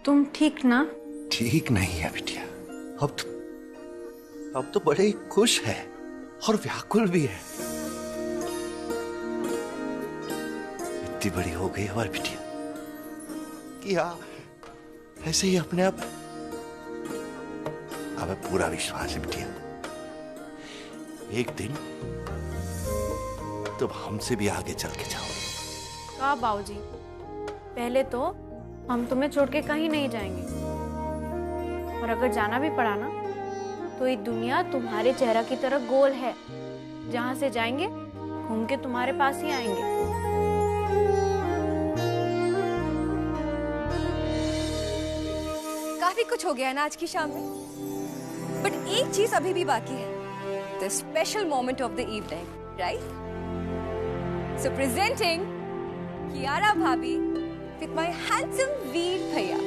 तुम ठीक ना? ठीक नहीं है बिटिया। अब तो बड़े ही खुश है और व्याकुल भी है। इतनी बड़ी हो गई हमारी बिटिया कि हाँ, ऐसे ही अपने आप हमें पूरा विश्वास है बिटिया, एक दिन तुम हमसे भी आगे चल के जाओ। हाँ बाबूजी, पहले तो हम तुम्हें छोड़ के कहीं नहीं जाएंगे, और अगर जाना भी पड़ा ना तो ये दुनिया तुम्हारे चेहरा की तरह गोल है, जहां से जाएंगे घूम के तुम्हारे पास ही आएंगे। काफी कुछ हो गया है ना आज की शाम में, बट एक चीज अभी भी बाकी है, the special moment of the evening, right? So presenting Kiara भाभी विथ माय हैंडसम वीर भैया।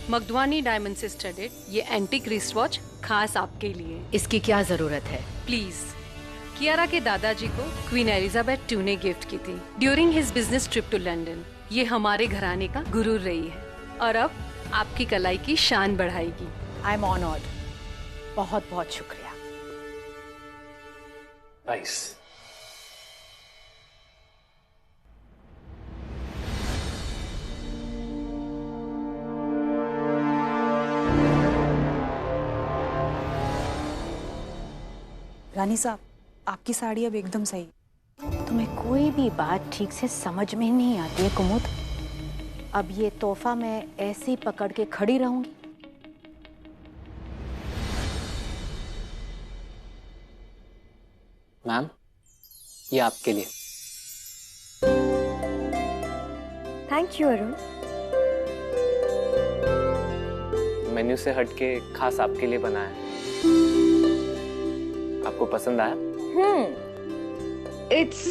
मगधवानी डायमंड से स्टडेड ये एंटीक रिस्ट वॉच खास आपके लिए। इसकी क्या जरूरत है? प्लीज। कियारा के दादाजी को क्वीन एलिजाबेथ II ने गिफ्ट की थी during his business trip to London. ये हमारे घराने का गुरूर रही है और अब आपकी कलाई की शान बढ़ाएगी। I am honoured. बहुत बहुत शुक्रिया। नाइस। रानी साहब, आपकी साड़ी अब एकदम सही। तुम्हें कोई भी बात ठीक से समझ में नहीं आती है कुमुद। अब ये तोहफा मैं ऐसे ही पकड़ के खड़ी रहूंगी? मैम, ये आपके लिए। Thank you Arun. मेन्यू से हटके खास आपके लिए बनाया है। आपको पसंद आया? It's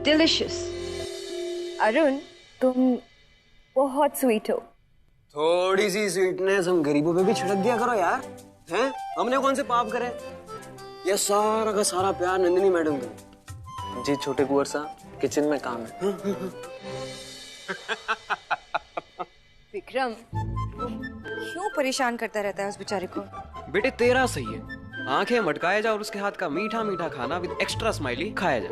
delicious. अरुण, तुम बहुत स्वीट हो। थोड़ी सी स्वीटनेस हम गरीबों पे भी छिड़क दिया करो यार। हैं? हमने कौन से पाप करे? ये सारा का सारा प्यार नंदिनी मैडम को। जी छोटे कुंवर साहब, किचन में काम है। विक्रम, क्यों परेशान करता रहता है उस बेचारे को? बेटे तेरा सही है, आंखें मटकाया जा और उसके हाथ का मीठा मीठा खाना विद एक्स्ट्रा स्माइली खाया जा।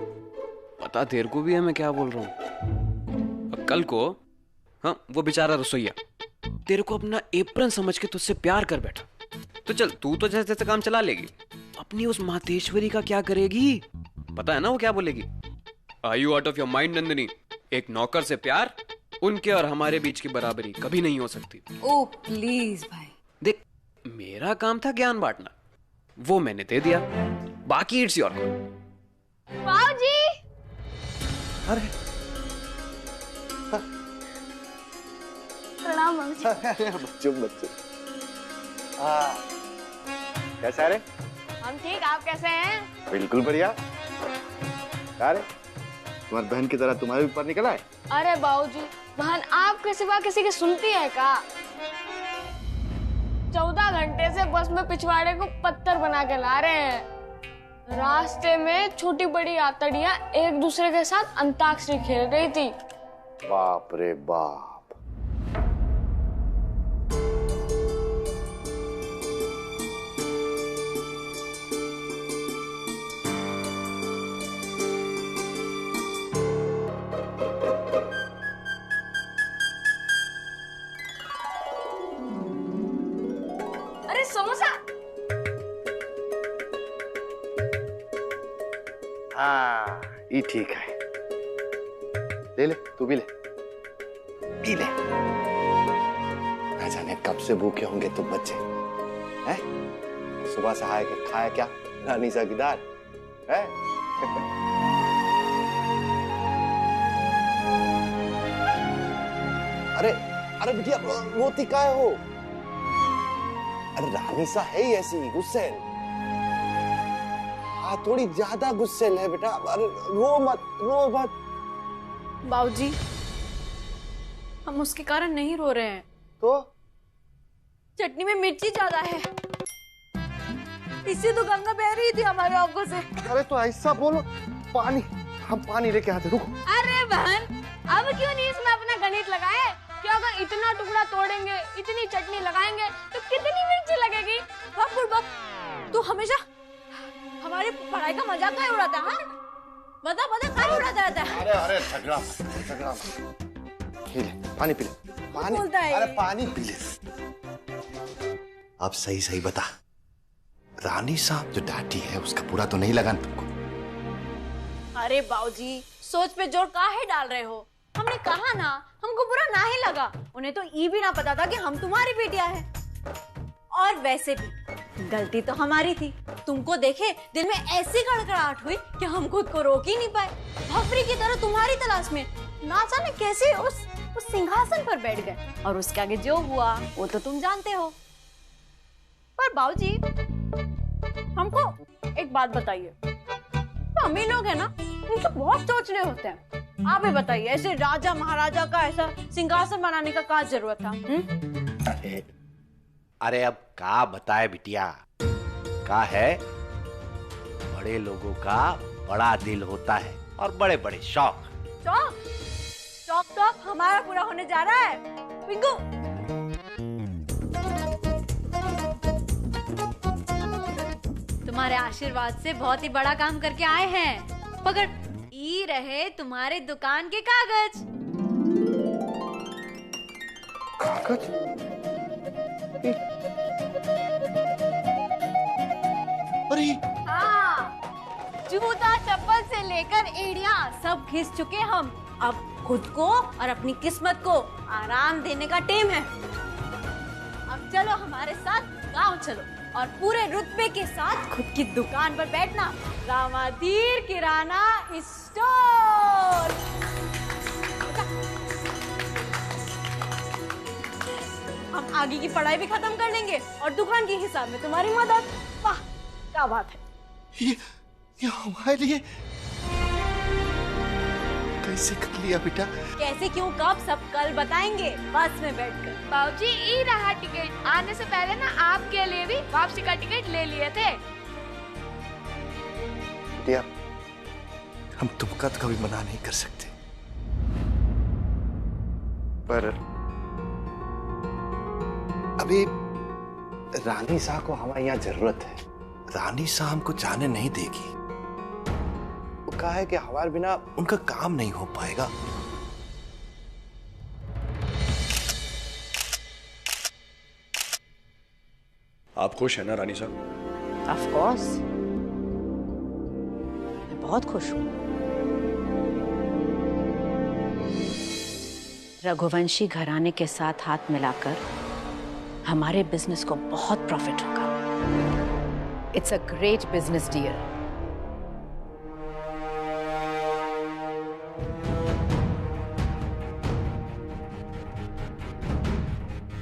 पता तेरे को भी है मैं क्या बोल रहा हूँ। अब कल को हाँ, वो बेचारा रसोइया तेरे को अपना एप्रन समझ के तुझसे प्यार कर बैठा, तो चल तू तो जैसे जैसे काम चला लेगी, अपनी उस मातेश्वरी का क्या करेगी? पता है ना वो क्या बोलेगी? Are you out of your mind Nandini? एक नौकर से प्यार उनके और हमारे बीच की बराबरी कभी नहीं हो सकती। ओ प्लीज भाई। देख, मेरा काम था ज्ञान बांटना, वो मैंने दे दिया, बाकी इट्स योर कॉल। बाबूजी। अरे प्रणाम बाबूजी। बच्चों कैसा है रे? हम ठीक, आप कैसे हैं? बिल्कुल बढ़िया। अरे तुम्हारी बहन की तरह तुम्हारे भी ऊपर निकला है? अरे बाबूजी, बहन आपके सिवा किसी की सुनती है का? 14 घंटे से बस में पिछवाड़े को पत्थर बना के ला रहे हैं। रास्ते में छोटी बड़ी आतड़ियां एक दूसरे के साथ अंताक्षरी खेल रही थी। बाप रे बाप। अरे समोसा। हाँ, ये ठीक है। ले ले, तू भी ले, पी ले। न जाने कब से भूखे होंगे तुम बच्चे, हैं? सुबह से आए के खाया क्या? रानी सा की दाल, हैं? अरे अरे बिटिया रोती काहे हो? अरे रानी सा है ही ऐसी गुस्सेल। हाँ थोड़ी ज्यादा गुस्सेल है बेटा। अरे रो मत। बाबूजी, हम उसके कारण नहीं रो रहे हैं। तो चटनी में मिर्ची ज्यादा है, इससे तो गंगा बह रही थी हमारे आंखों से। अरे तो ऐसा बोलो, हम पानी लेके आते, रुको। अरे बहन, अब क्यों नहीं इसमें अपना गणित लगाए? क्या अगर इतना टुकड़ा तोड़ेंगे, इतनी चटनी लगाएंगे तो कितनी मिर्ची लगेगी? तू हमेशा हमारी पढ़ाई का मजाक काहे उड़ाता है? बता काहे उड़ाता रहता है? अरे झगड़ा पी ले, पानी पी ले। पानी बोलता है? अरे पानी पी ले। अब सही बता, रानी साहब जो डांटी है उसका पूरा तो नहीं लगा तुमको? अरे बाबूजी, सोच पे जोर काहे डाल रहे हो? हमने कहा ना, हमको बुरा ना ही लगा। उन्हें तो ये भी ना पता था कि हम तुम्हारी बेटियां हैं। और वैसे भी गलती तो हमारी थी। तुमको देखे दिल में ऐसी गड़गड़ाहट हुई कि हम खुद को रोक ही नहीं पाए। भफरी की तरह तुम्हारी तलाश में ना जाने कैसे उस सिंहासन पर बैठ गए, और उसके आगे जो हुआ वो तो तुम जानते हो। पर बाबूजी, हमको एक बात बताइए, तो अमीर लोग है ना, उनसे बहुत सोचने होते हैं। आप ही बताइए, ऐसे राजा महाराजा का ऐसा सिंहासन बनाने का क्या जरूरत था? अरे अब का बताए बिटिया, का है बड़े लोगों का बड़ा दिल होता है और बड़े बड़े शौक। शौक तो अब हमारा पूरा होने जा रहा है। पिंकू, तुम्हारे आशीर्वाद से बहुत ही बड़ा काम करके आए हैं। पकड़, ई रहे तुम्हारे दुकान के कागज। अरे हाँ, जूता चप्पल से लेकर एड़ियां सब घिस चुके हम। अब खुद को और अपनी किस्मत को आराम देने का टाइम है। अब चलो हमारे साथ गांव चलो, और पूरे रुतबे के साथ खुद की दुकान पर बैठना। रामाधीर किराना स्टोर। हम आगे की पढ़ाई भी खत्म कर लेंगे और दुकान के हिसाब में तुम्हारी मदद। वाह, क्या बात है। ये हमारे लिए कैसे कर लिया बेटा? कैसे, क्यों, कब, सब कल बताएंगे बस में बैठकर। बाबूजी, ये रहा टिकट। आने से पहले ना आपके लिए भी वापसी का टिकट ले लिए थे। बेटिया, हम तुमका तो कभी मना नहीं कर सकते, पर अभी रानी साहब को हमारे यहाँ जरूरत है। रानी साहब हमको जाने नहीं देगी। वो कहा है कि हमारे बिना उनका काम नहीं हो पाएगा। आप खुश हैं ना रानी साहब? ऑफ कोर्स, मैं बहुत खुश हूं। रघुवंशी घराने के साथ हाथ मिलाकर हमारे बिजनेस को बहुत प्रॉफिट होगा। It's a great business deal.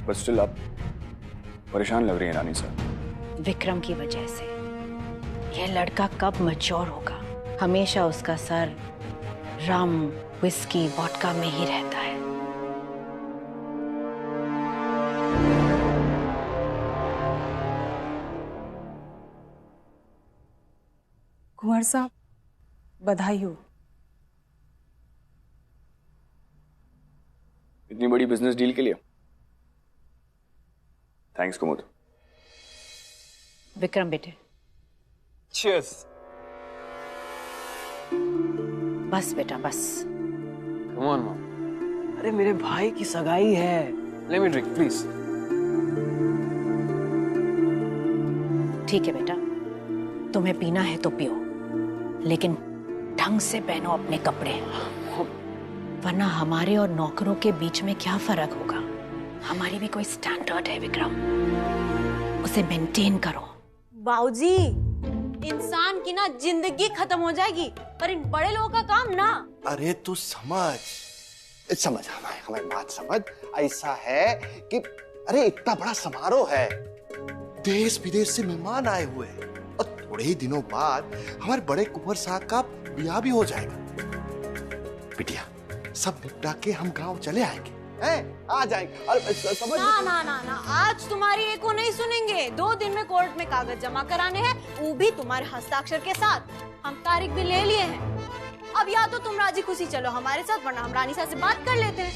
But still आप परेशान लग रही हैं रानी साहब। विक्रम की वजह से यह लड़का कब मैच्योर होगा। हमेशा उसका सर रम, विस्की, वोडका में ही रहता है। कुंवर साहब, बधाई हो। इतनी बड़ी बिजनेस डील के लिए थैंक्स कुमुद। विक्रम बेटे, चीयर्स। बस बेटा बस। Come on mom. अरे मेरे भाई की सगाई है। Let me drink please. ठीक है बेटा, तुम्हें पीना है तो पियो, लेकिन ढंग से पहनो अपने कपड़े, वरना हमारे और नौकरों के बीच में क्या फर्क होगा। हमारी भी कोई स्टैंडर्ड है विक्रम, उसे मेंटेन करो। बाबूजी, इंसान की ना जिंदगी खत्म हो जाएगी, पर इन बड़े लोगों का काम ना। अरे तू समझ, समझ, हमारी बात समझ। ऐसा है कि अरे इतना बड़ा समारोह है, देश विदेश से मेहमान आए हुए हैं और थोड़े ही दिनों बाद हमारे बड़े कुंवर साहब का ब्याह भी हो जाएगा। बिटिया सब निपटा के हम गांव चले आएंगे, हैं? आ जाएंगे। अरे समझ ना ना ना ना, आज तुम्हारी एक को नहीं सुनेंगे। 2 दिन में कोर्ट में कागज जमा कराने हैं, वो भी तुम्हारे हस्ताक्षर के साथ। हम तारीख भी ले लिए हैं। अब या तो तुम राजी खुशी चलो हमारे साथ, वरना हम रानी साहब से बात कर लेते हैं।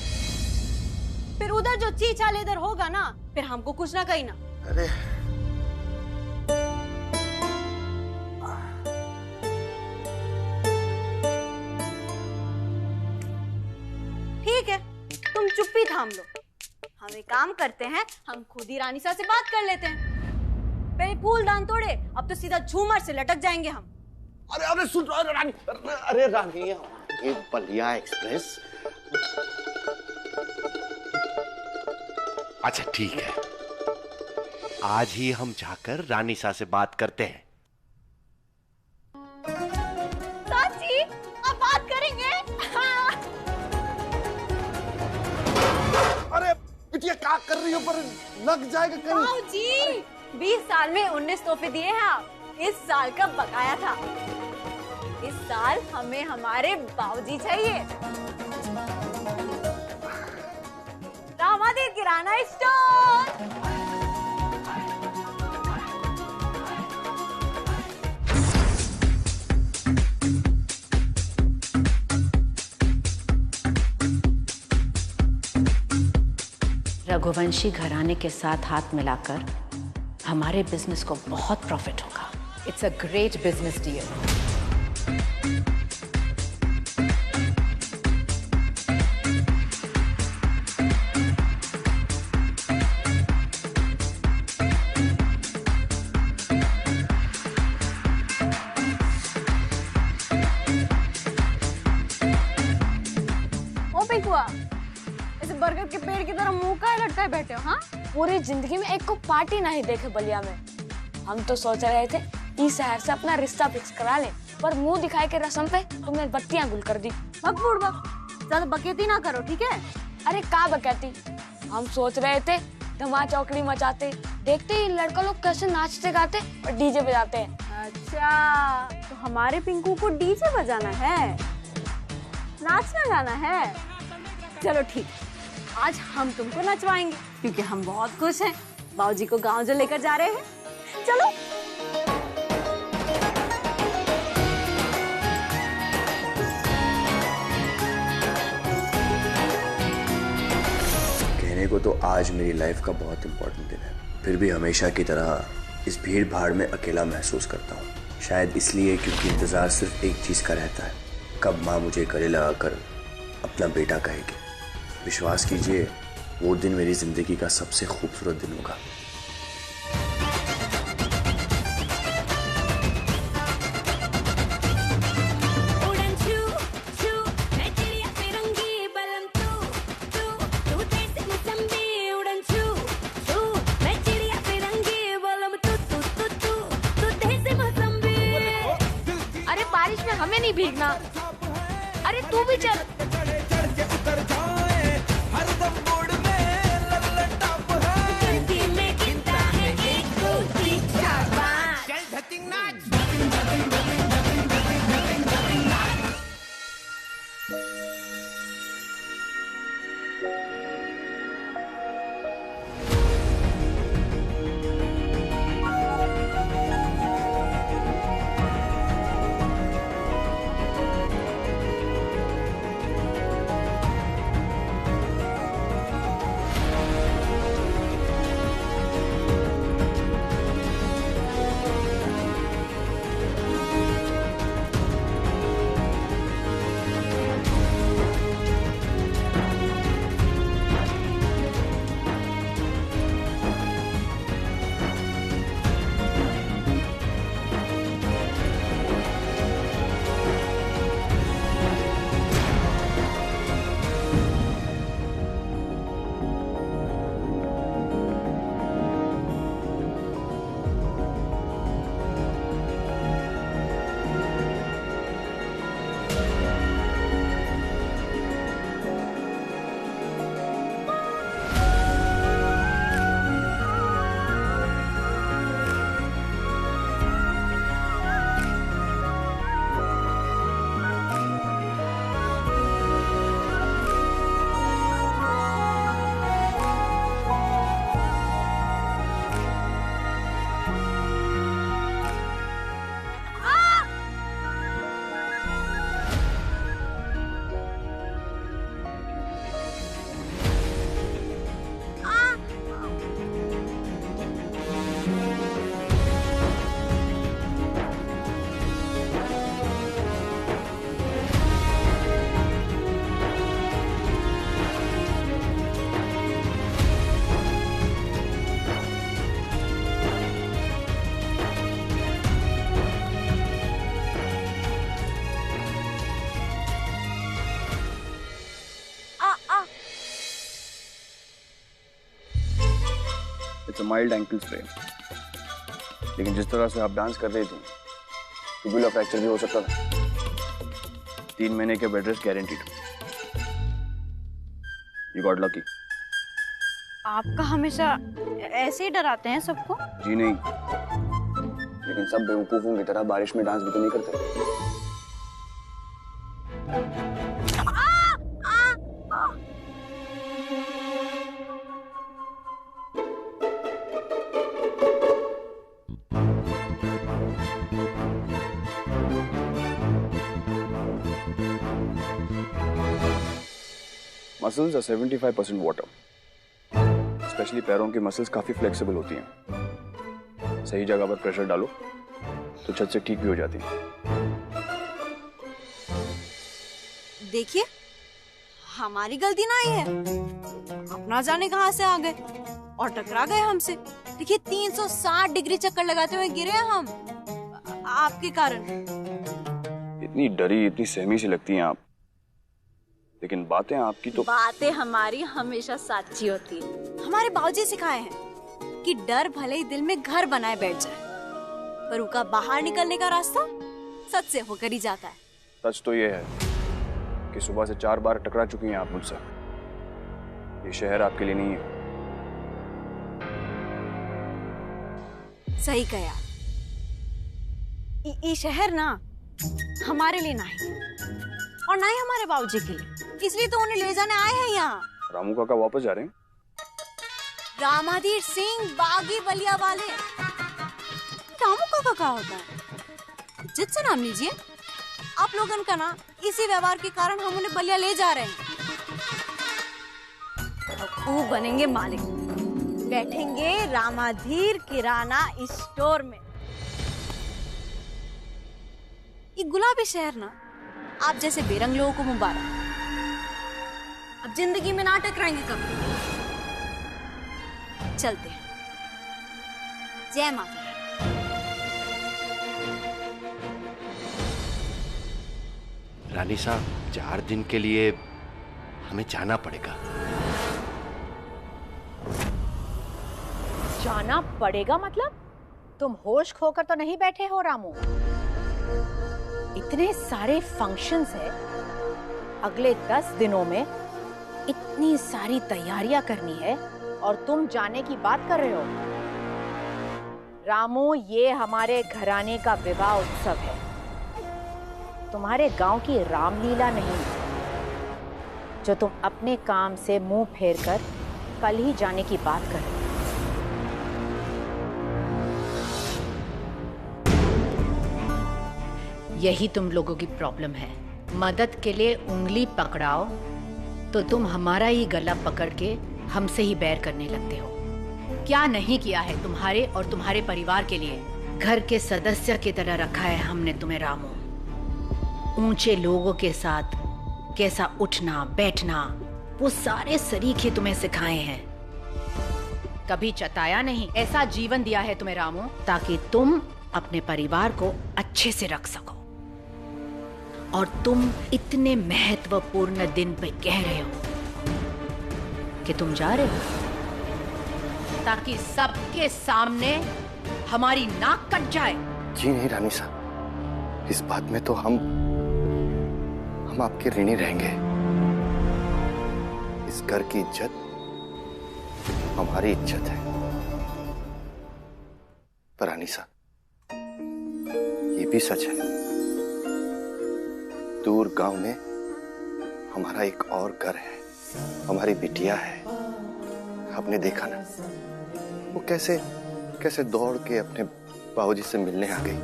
फिर उधर जो चीचाल इधर होगा ना, फिर हमको कुछ ना कही ना। अरे ठीक है, तुम चुप्पी थाम लो। हम एक काम करते हैं, हम खुद ही रानी साहब से बात कर लेते हैं। पहले फूलदान तोड़े, अब तो सीधा झूमर से लटक जाएंगे हम। अरे अरे सुन रानी, अरे रानी, ये बलिया एक्सप्रेस। अच्छा ठीक है, आज ही हम जाकर रानी सा से बात करते हैं। चाची, अब बात करेंगे। हाँ। अरे बिटिया क्या कर रही हो, पर लग जाएगा कहीं। जी 20 साल में 19 तोहफे दिए हैं आप, इस साल का बकाया था। इस साल हमें हमारे बाबूजी चाहिए। दामादी किराना स्टोर। रघुवंशी घराने के साथ हाथ मिलाकर हमारे बिजनेस को बहुत प्रॉफिट होगा। It's a great business deal. ऐसे बरगद के पेड़ की तरह मुंह का लटकाए बैठे हो? हाँ, पूरी जिंदगी में एक को पार्टी नहीं देखे बलिया में। हम तो सोच रहे थे इस शहर से अपना रिश्ता फिक्स करा ले, पर मुंह दिखाई के रस्म पे तुमने बत्तियां गुल कर दी। ज्यादा बकेती ना करो, ठीक है? अरे का बकेती, हम सोच रहे थे धमा चौकड़ी मचाते, देखते ही लड़का लोग कैसे नाचते गाते और डीजे बजाते हैं। अच्छा, तो हमारे पिंकू को डीजे बजाना है, नाचना गाना है। चलो ठीक, आज हम तुमको नचवाएंगे क्योंकि हम बहुत खुश हैं। बाबूजी को गांव जो लेकर जा रहे हैं। चलो। कहने को तो आज मेरी लाइफ का बहुत इंपॉर्टेंट दिन है, फिर भी हमेशा की तरह इस भीड़ भाड़ में अकेला महसूस करता हूँ। शायद इसलिए क्योंकि इंतजार सिर्फ एक चीज का रहता है, कब माँ मुझे गले लगाकर अपना बेटा कहेगी। विश्वास कीजिए, वो दिन मेरी जिंदगी का सबसे खूबसूरत दिन होगा। अरे बारिश में हमें नहीं भीगना। अरे तू भी चल। It's a mild ankle sprain, लेकिन जिस तरह से आप डांस कर रही थी फिबुला फ्रैक्चर भी हो सकता था। 3 महीने के bed rest guaranteed. You got lucky. आपका हमेशा ऐसे ही डराते हैं सबको? जी नहीं, लेकिन सब बेवकूफों की तरह बारिश में डांस भी तो नहीं करते। Muscles are 75% water. स्पेशली पैरों की मसल्स काफी फ्लेक्सिबल होती हैं। सही जगह पर प्रेशर डालो तो छत से ठीक भी हो जाती है। देखिए, हमारी गलती ना ही है। आप ना जाने कहां से आ गए और टकरा गए हमसे। देखिए 360 डिग्री चक्कर लगाते हुए गिरे हम आपके कारण। इतनी डरी, इतनी सहमी सी लगती हैं आप, लेकिन बातें आपकी तो। बातें हमारी हमेशा सच्ची होती है। हमारे बाबूजी सिखाए हैं कि डर भले ही दिल में घर बनाए बैठ जाए, पर उसका बाहर निकलने का रास्ता सच से होकर ही जाता है। सच तो ये है कि सुबह से 4 बार टकरा चुकी हैं आप मुझसे। ये शहर आपके लिए नहीं है। सही कहा। ये शहर ना हमारे लिए नहीं और ना ही हमारे बाबूजी के लिए, इसलिए तो उन्हें ले जाने आए हैं यहाँ। रामू काका वापस जा रहे हैं? रामाधीर सिंह बागी बलिया वाले। रामू काका क्या होता है? इज्जत से नाम लीजिए। आप लोगन का ना इसी व्यवहार के कारण हम उन्हें बलिया ले जा रहे हैं। अब वो बनेंगे मालिक, बैठेंगे रामाधीर किराना स्टोर में। ये गुलाबी शहर ना आप जैसे बेरंग लोगों को मुबारक। अब जिंदगी में ना टकराएंगे कभी। चलते हैं। जय माता। रानी साहब, 4 दिन के लिए हमें जाना पड़ेगा। जाना पड़ेगा मतलब? तुम होश खोकर तो नहीं बैठे हो रामू? इतने सारे फंक्शंस हैं, अगले 10 दिनों में इतनी सारी तैयारियां करनी है और तुम जाने की बात कर रहे हो? रामू, ये हमारे घराने का विवाह उत्सव है, तुम्हारे गांव की रामलीला नहीं, जो तुम अपने काम से मुंह फेरकर कल ही जाने की बात कर रहे हो। यही तुम लोगों की प्रॉब्लम है। मदद के लिए उंगली पकड़ाओ तो तुम हमारा ही गला पकड़ के हमसे ही बैर करने लगते हो। क्या नहीं किया है तुम्हारे और तुम्हारे परिवार के लिए? घर के सदस्य की तरह रखा है हमने तुम्हें रामू। ऊंचे लोगों के साथ कैसा उठना बैठना, वो सारे सरीखे तुम्हें सिखाए हैं। कभी चताया नहीं, ऐसा जीवन दिया है तुम्हें रामू ताकि तुम अपने परिवार को अच्छे से रख सको। और तुम इतने महत्वपूर्ण दिन पे कह रहे हो कि तुम जा रहे हो ताकि सबके सामने हमारी नाक कट जाए। जी नहीं रानी साहब, इस बात में तो हम आपके ऋणी रहेंगे। इस घर की इज्जत हमारी इज्जत है। पर रानी साहब, ये भी सच है, दूर गांव में हमारा एक और घर है, हमारी बिटिया है। आपने देखा ना, वो कैसे दौड़ के अपने बाबूजी से मिलने आ गई।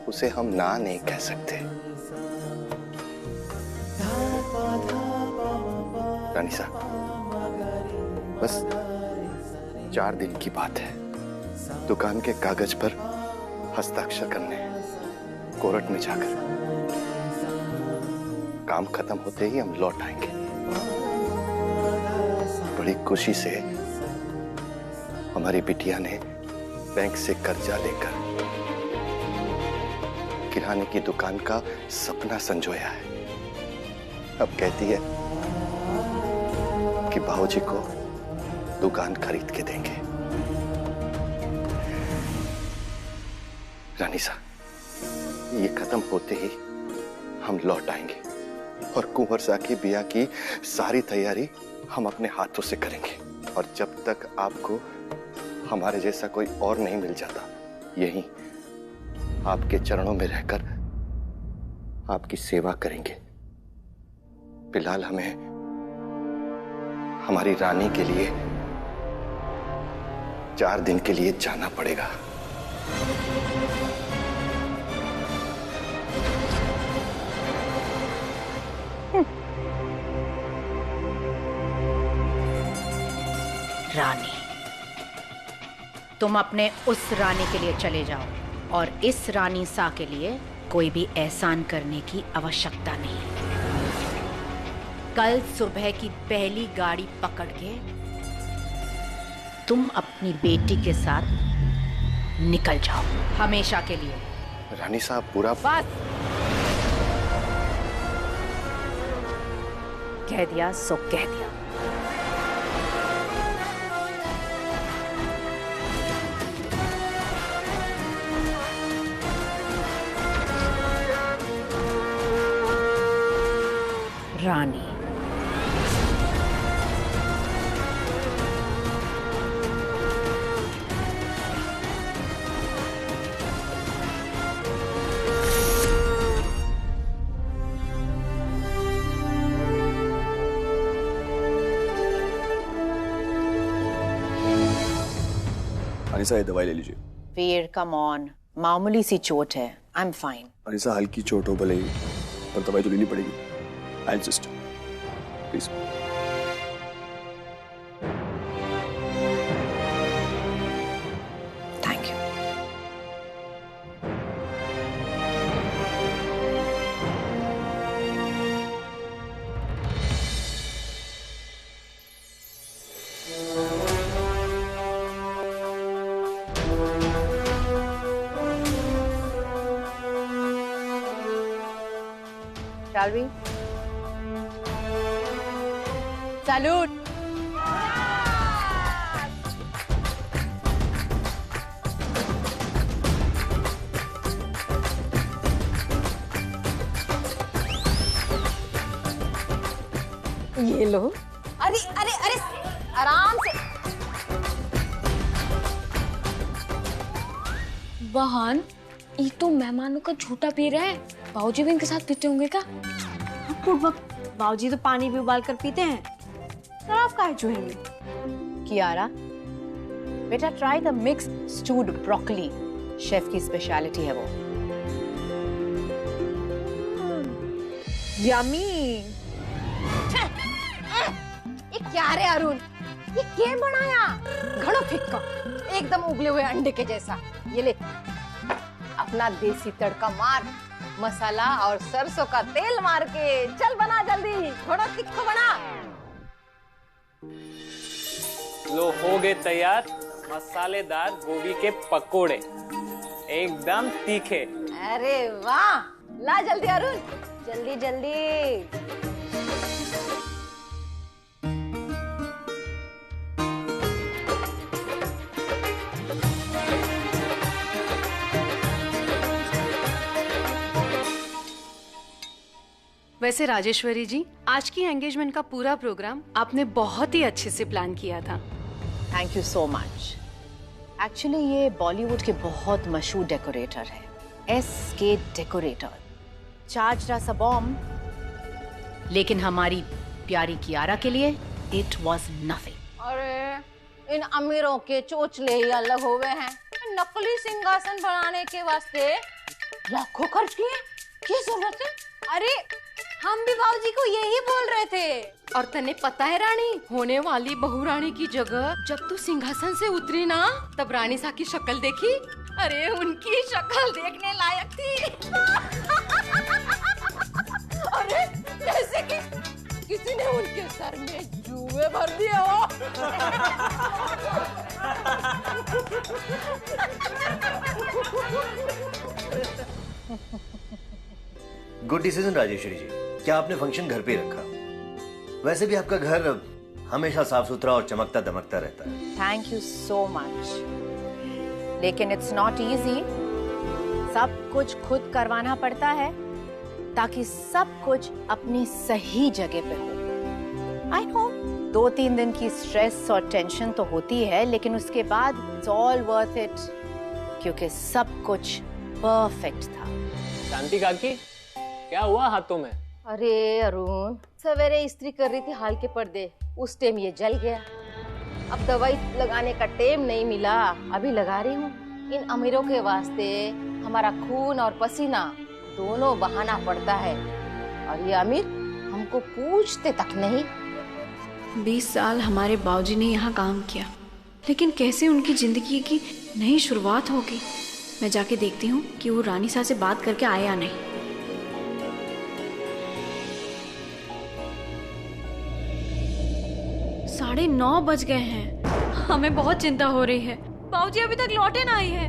उसे हम ना नहीं कह सकते। रानी साहब, बस 4 दिन की बात है। दुकान के कागज पर हस्ताक्षर करने हैं, कोर्ट में जाकर। काम खत्म होते ही हम लौट आएंगे। बड़ी खुशी से हमारी बिटिया ने बैंक से कर्जा लेकर किराने की दुकान का सपना संजोया है। अब कहती है कि बाबूजी को दुकान खरीद के देंगे। रानी सा, ये खत्म होते ही हम लौट आएंगे और कुंवर सा की बिया की सारी तैयारी हम अपने हाथों से करेंगे। और जब तक आपको हमारे जैसा कोई और नहीं मिल जाता, यहीं आपके चरणों में रहकर आपकी सेवा करेंगे। फिलहाल हमें हमारी रानी के लिए 4 दिन के लिए जाना पड़ेगा। रानी, तुम अपने उस रानी के लिए चले जाओ और इस रानी सा के लिए कोई भी एहसान करने की आवश्यकता नहीं। कल सुबह की पहली गाड़ी पकड़ के तुम अपनी बेटी के साथ निकल जाओ, हमेशा के लिए। रानी साहब, पूरा बस कह दिया सो कह दिया। रानी, अनिसा, ये दवाई ले लीजिए। वीर, कम ऑन, मामूली सी चोट है, आई एम फाइन। अनिसा, हल्की चोट हो भले ही, पर दवाई तो लेनी पड़ेगी। I'll just, please. Thank you. Shall we? Salute! ये लो। अरे अरे अरे, आराम से। बहन, ये तो मेहमानों का झूठा पी रहा है। बाबूजी भी इनके साथ पीते होंगे क्या? बाबूजी तो पानी भी उबाल कर पीते हैं, शराब काहे चूहेंगे? कियारा, बेटा try the mix stood broccoli, chef की स्पेशलिटी है वो। यमी। ये क्या रे अरुण, ये क्या बनाया? घड़ो फिक्का, एकदम उबले हुए अंडे के जैसा। ये ले, अपना देसी तड़का मार, मसाला और सरसों का तेल मार के चल बना जल्दी, थोड़ा तिक्खो बना। लो, हो गए तैयार मसालेदार गोभी के पकोड़े, एकदम तीखे। अरे वाह, ला जल्दी अरुण, जल्दी जल्दी। वैसे राजेश्वरी जी, आज की एंगेजमेंट का पूरा प्रोग्राम आपने बहुत ही अच्छे से प्लान किया था। Thank you so much. Actually ये बॉलीवुड के बहुत मशहूर डेकोरेटर है, SK डेकोरेटर, चार्ज रहा बॉम्ब, लेकिन हमारी प्यारी कियारा के लिए इट वॉज नथिंग। अरे इन अमीरों के चोचले ही अलग हो गए हैं। नकली सिंहासन बनाने के वास्ते लाखों खर्च किए, क्या जरूरत है? अरे हम भी बाबूजी को यही बोल रहे थे। और तने पता है रानी, होने वाली बहू रानी की जगह जब तू सिंहासन से उतरी ना, तब रानी सा की शक्ल देखी? अरे उनकी शक्ल देखने लायक थी। अरे जैसे कि किसी ने उनके सर में जुए भर दिए हो। गुड डिसीजन राजेश्वरी जी। क्या आपने फंक्शन घर पे रखा? वैसे भी आपका घर हमेशा साफ सुथरा और चमकता दमकता रहता है। थैंक यू सो मच, लेकिन इट्स नॉट इजी। सब कुछ खुद करवाना पड़ता है ताकि सब कुछ अपनी सही जगह पे हो। आई नो 2-3 दिन की स्ट्रेस और टेंशन तो होती है, लेकिन उसके बाद इट्स ऑल वर्थ इट, क्योंकि सब कुछ परफेक्ट था। शांति काकी, क्या हुआ हाथों में? अरे अरुण, सवेरे इस्त्री कर रही थी हाल के पर्दे, उस टाइम ये जल गया। अब दवाई लगाने का टाइम नहीं मिला, अभी लगा रही हूँ। इन अमीरों के वास्ते हमारा खून और पसीना दोनों बहाना पड़ता है, और ये अमीर हमको पूछते तक नहीं। 20 साल हमारे बाबूजी ने यहाँ काम किया, लेकिन कैसे उनकी जिंदगी की नई शुरुआत होगी। मैं जाके देखती हूँ कि वो रानी सा से बात करके आए या नहीं। 9:30 बज गए हैं। हमें बहुत चिंता हो रही है। बाबूजी अभी तक लौटे ना आई है।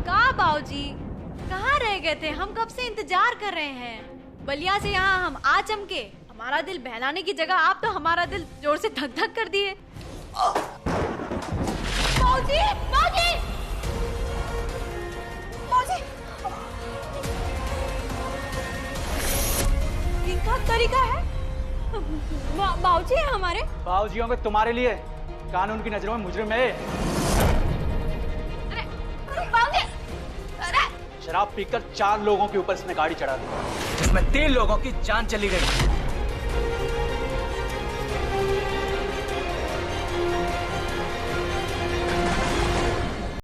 कहाँ बाबूजी, कहाँ रह गए थे? हम कब से इंतजार कर रहे हैं। बलिया से यहाँ हम आ चमके, हमारा दिल बहलाने की जगह आप तो हमारा दिल जोर से धक धक कर दिए। बाबूजी, बाबूजी, बाबूजी, इनका तरीका है। बाबूजी है हमारे। बाबूजी होंगे तुम्हारे लिए, कानून की नजरों में मुजरिम है। अरे बाबूजी, अरे शराब पीकर 4 लोगों के ऊपर इसने गाड़ी चढ़ा दी, जिसमें 3 लोगों की जान चली गई।